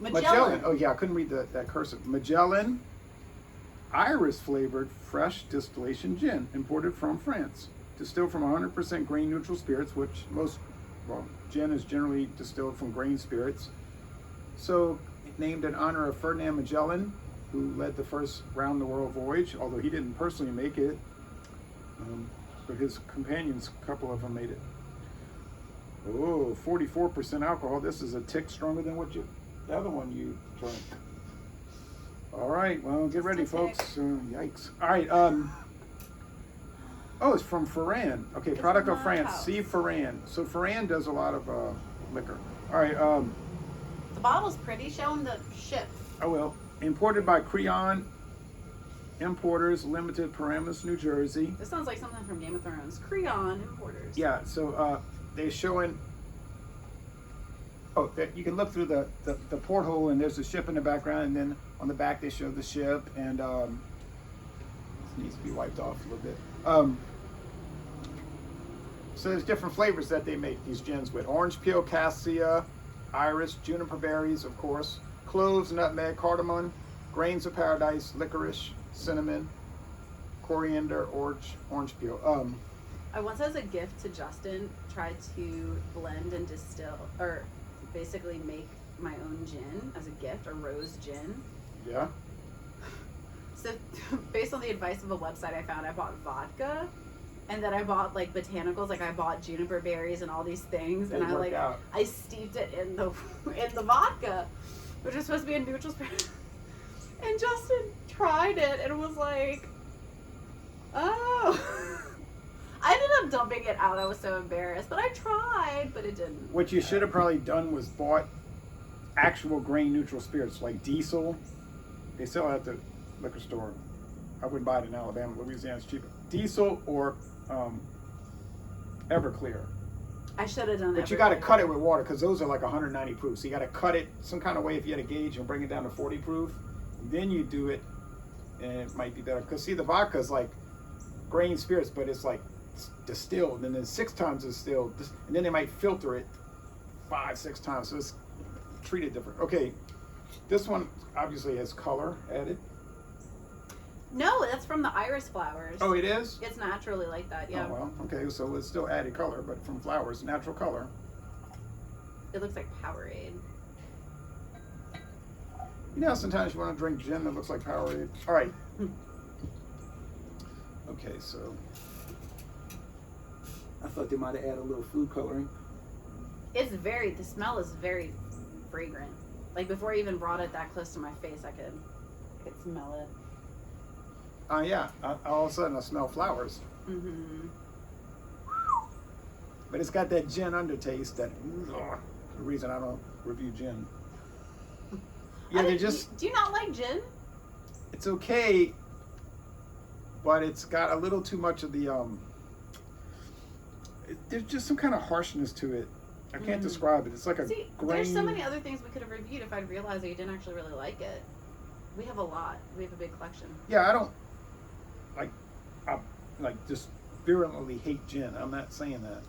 Magellan. Oh yeah, I couldn't read that cursive. Magellan Iris flavored fresh distillation gin imported from France. Distilled from 100% grain neutral spirits, which gin is generally distilled from grain spirits. So named in honor of Ferdinand Magellan, who led the first round the world voyage, although he didn't personally make it, but his companions, a couple of them made it. Oh, 44% alcohol. This is a tick stronger than the other one you drank. All right, well, get ready, folks. Yikes. All right. Oh, it's from Ferrand. Okay, it's product of France. See Ferrand. So Ferrand does a lot of liquor. All right. The bottle's pretty. Show them the ship. I will. Imported by Creon Importers Limited, Paramus, New Jersey. This sounds like something from Game of Thrones. Creon Importers. Yeah. So they're showing. Oh, you can look through the porthole, and there's a ship in the background, and then on the back they show the ship, and this needs to be wiped off a little bit. So there's different flavors that they make these gins with: orange peel, cassia, iris, juniper berries, of course, cloves, nutmeg, cardamom, grains of paradise, licorice, cinnamon, coriander, orange peel. I once, as a gift to Justin, tried to blend and distill, or basically make my own gin as a gift, a rose gin. Yeah. So based on the advice of a website I found, I bought vodka, and then I bought like botanicals, like I bought juniper berries and all these things, and I steeped it in the vodka, which is supposed to be a neutral spirit. And Justin tried it and was like, oh. I ended up dumping it out. I was so embarrassed, but I tried, but it didn't. What you should have probably done was bought actual grain neutral spirits like Diesel. They sell it at the liquor store. I wouldn't buy it in Alabama. Louisiana's cheaper. Diesel or Everclear. I should have done that. But you got to cut it with water because those are like 190 proof. So you got to cut it some kind of way if you had a gauge and bring it down to 40 proof. Then you do it, and it might be better. Because see, the vodka is like grain spirits, but it's like distilled, and then 6 times distilled, and then they might filter it 5-6 times, so it's treated different. Okay, this one obviously has color added. No, that's from the iris flowers. Oh, it is? It's naturally like that, yeah. Oh, well, okay, so it's still added color, but from flowers, natural color. It looks like Powerade. You know, sometimes you want to drink gin that looks like Powerade. All right. Okay, so I thought they might have added a little food coloring. The smell is very fragrant. Like before I even brought it that close to my face, I could smell it. Yeah, all of a sudden I smell flowers. Mm-hmm. But it's got that gin undertaste that, the reason I don't review gin. Yeah, do you not like gin? It's okay, but it's got a little too much of the, there's just some kind of harshness to it. I can't describe it. It's like grain. There's so many other things we could have reviewed if I'd realized that you didn't actually really like it. We have a lot. We have a big collection. Yeah, I don't just virulently hate gin. I'm not saying that.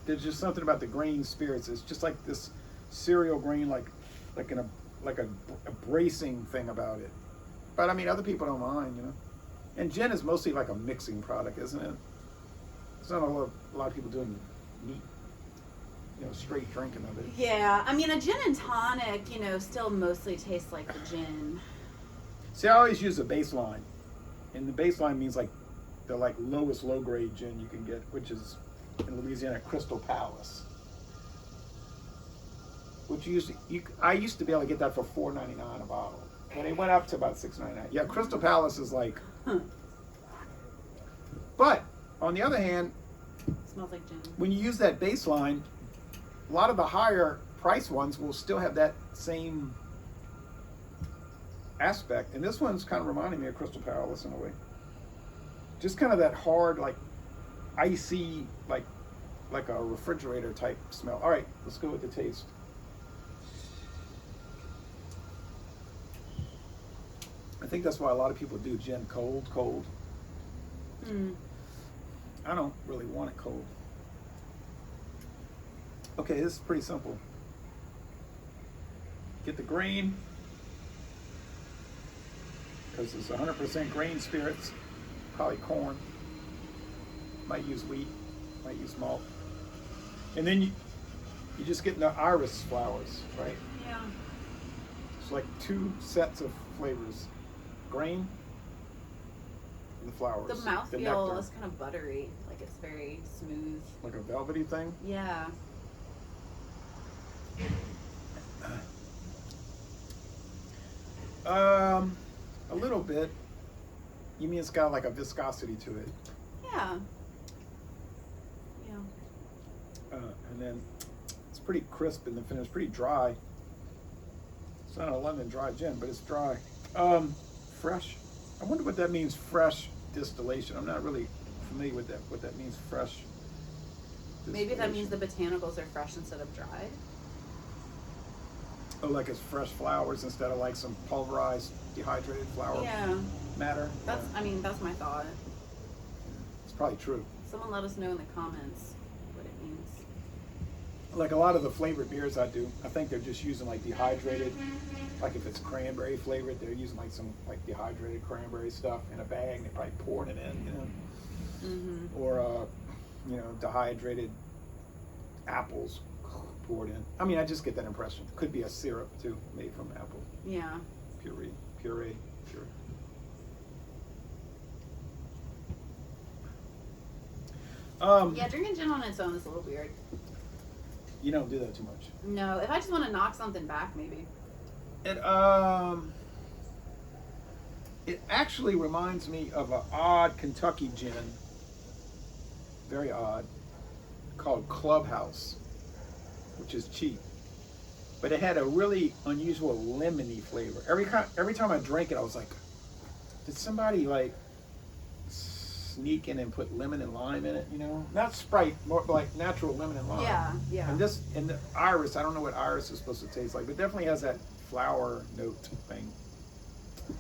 There's just something about the grain spirits. It's just like this cereal grain, like a bracing thing about it. But I mean, other people don't mind, you know. And gin is mostly like a mixing product, isn't it? There's not a lot of people doing neat, straight drinking of it. Yeah, I mean, a gin and tonic, still mostly tastes like the gin. See, I always use a baseline, and the baseline means like the lowest low grade gin you can get, which is in Louisiana Crystal Palace. Which I used to be able to get that for $4.99 a bottle, and it went up to about $6.99. Yeah, Crystal Palace is like. But on the other hand, it smells like gin. When you use that baseline, a lot of the higher price ones will still have that same aspect, and this one's kind of reminding me of Crystal Palace in a way. Just kind of that hard, like icy, like a refrigerator type smell. All right, let's go with the taste. I think that's why a lot of people do gin cold. I don't really want it cold. Okay, this is pretty simple. Get the grain, because it's 100% grain spirits, probably corn. Might use wheat, might use malt. And then you just get the iris flowers, right? Yeah. It's like 2 sets of flavors. Grain and the flowers. The mouthfeel is kind of buttery. Like it's very smooth. Like a velvety thing? Yeah. A little bit. You mean it's got like a viscosity to it? Yeah. Yeah. And then it's pretty crisp in the finish, pretty dry. It's not a lemon dry gin, but it's dry. Fresh. I wonder what that means, fresh distillation. I'm not really familiar with that. What that means, fresh distillation. Maybe that means the botanicals are fresh instead of dried. Oh, like it's fresh flowers instead of like some pulverized, dehydrated flower matter. That's. I mean, that's my thought. It's probably true. Someone let us know in the comments what it means. Like a lot of the flavored beers I do, I think they're just using like dehydrated. Like if it's cranberry flavored, they're using like some like dehydrated cranberry stuff in a bag. And they're probably pouring it in, you know. Mm-hmm. Or you know, dehydrated apples poured in. I mean, I just get that impression. Could be a syrup too, made from apple. Yeah. Puree, sure. Yeah, drinking gin on its own is a little weird. You don't do that too much. No, if I just want to knock something back, maybe. It actually reminds me of an odd Kentucky gin, very odd, called Clubhouse, which is cheap. But it had a really unusual lemony flavor. Every time I drank it, I was like, did somebody like sneak in and put lemon and lime in it, you know? Not Sprite, more like natural lemon and lime. Yeah, yeah. And the iris, I don't know what iris is supposed to taste like, but definitely has that flower note thing.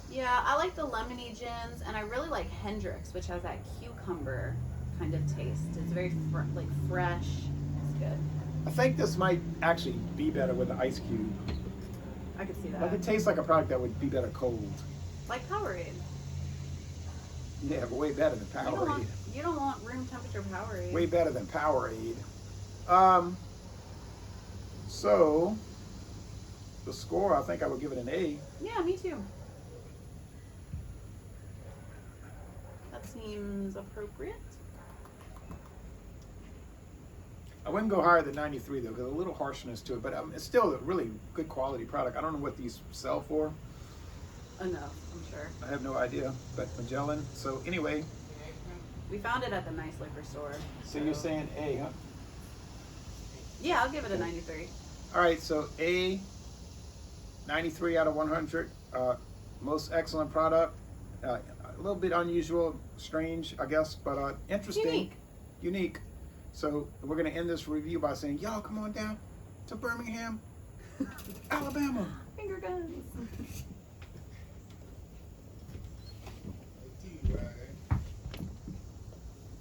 Yeah, I like the lemony gins, and I really like Hendrix, which has that cucumber kind of taste. It's very fresh. It's good. I think this might actually be better with an ice cube. I could see that. Like it tastes like a product that would be better cold. Like Powerade. Yeah, but way better than Powerade. You don't want room temperature Powerade. Way better than Powerade. So the score, I think I would give it an A. Yeah, me too. That seems appropriate. I wouldn't go higher than 93 though, because a little harshness to it, but it's still a really good quality product. I don't know what these sell for. Enough, I'm sure. I have no idea, but Magellan. So anyway. We found it at the nice liquor store. So you're saying A, huh? Yeah, I'll give it a 93. All right, so A, 93 out of 100. Most excellent product. A little bit unusual, strange, I guess, but interesting. Unique. So we're going to end this review by saying, y'all come on down to Birmingham, Alabama. Finger guns.